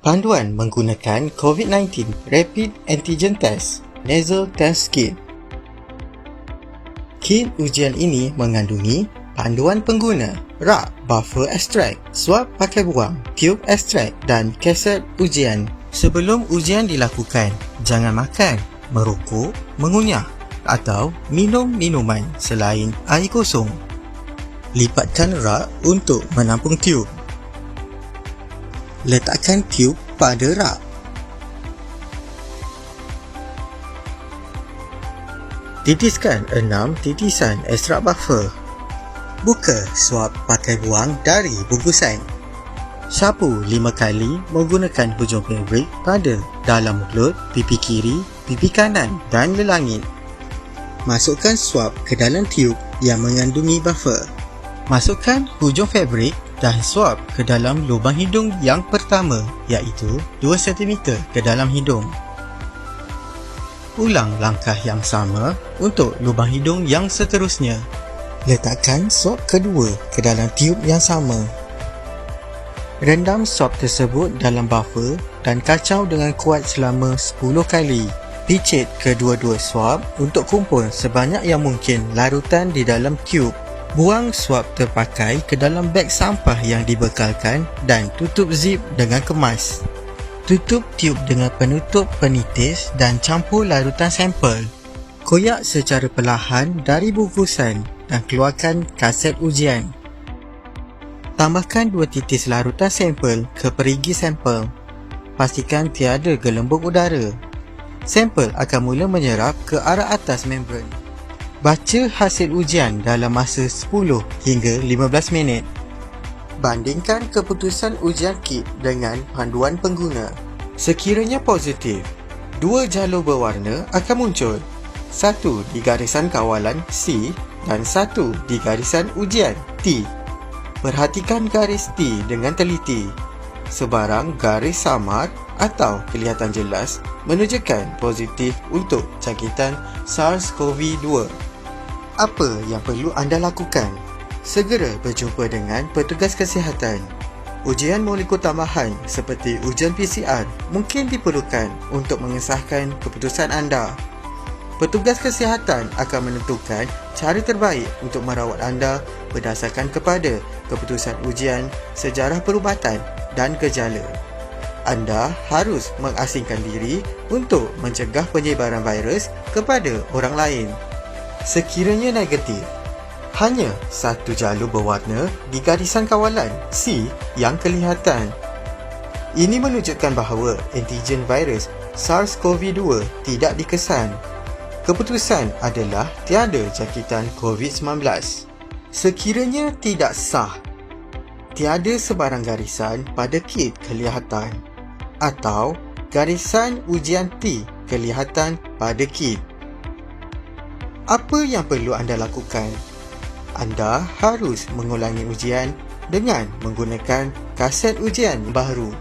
Panduan menggunakan COVID-19 Rapid Antigen Test Nasal Test Kit. Kit ujian ini mengandungi panduan pengguna, rak buffer ekstrak, swab pakai buang, tube ekstrak dan kaset ujian. Sebelum ujian dilakukan, jangan makan, merokok, mengunyah atau minum minuman selain air kosong. Lipatkan rak untuk menampung tube. Letakkan tube pada rak. Titiskan 6 titisan ekstrak buffer. Buka swab pakai buang dari bungkusan. Sapu 5 kali menggunakan hujung berikt pada dalam mulut, pipi kiri, pipi kanan dan lelangit. Masukkan swab ke dalam tube yang mengandungi buffer. Masukkan hujung berikt dan swab ke dalam lubang hidung yang pertama, iaitu 2 cm ke dalam hidung. Ulang langkah yang sama untuk lubang hidung yang seterusnya. Letakkan swab kedua ke dalam tube yang sama. Rendam swab tersebut dalam buffer dan kacau dengan kuat selama 10 kali. Picit kedua-dua swab untuk kumpul sebanyak yang mungkin larutan di dalam tube. Buang swab terpakai ke dalam beg sampah yang dibekalkan dan tutup zip dengan kemas. Tutup tube dengan penutup penitis dan campur larutan sampel. Koyak secara perlahan dari bungkusan dan keluarkan kaset ujian. Tambahkan 2 titis larutan sampel ke perigi sampel. Pastikan tiada gelembung udara. Sampel akan mula menyerap ke arah atas membran. Baca hasil ujian dalam masa 10 hingga 15 minit. Bandingkan keputusan ujian kit dengan panduan pengguna. Sekiranya positif, 2 jalur berwarna akan muncul. 1 di garisan kawalan C dan 1 di garisan ujian T. Perhatikan garis T dengan teliti. Sebarang garis samar atau kelihatan jelas menunjukkan positif untuk jangkitan SARS-CoV-2. Apa yang perlu anda lakukan? Segera berjumpa dengan petugas kesihatan. Ujian molekul tambahan seperti ujian PCR mungkin diperlukan untuk mengesahkan keputusan anda. Petugas kesihatan akan menentukan cara terbaik untuk merawat anda berdasarkan kepada keputusan ujian, sejarah perubatan dan gejala. Anda harus mengasingkan diri untuk mencegah penyebaran virus kepada orang lain. Sekiranya negatif, hanya 1 jalur berwarna di garisan kawalan C yang kelihatan. Ini menunjukkan bahawa antigen virus SARS-CoV-2 tidak dikesan. Keputusan adalah tiada jangkitan COVID-19. Sekiranya tidak sah, tiada sebarang garisan pada kit kelihatan atau garisan ujian T kelihatan pada kit. Apa yang perlu anda lakukan? Anda harus mengulangi ujian dengan menggunakan kaset ujian baru.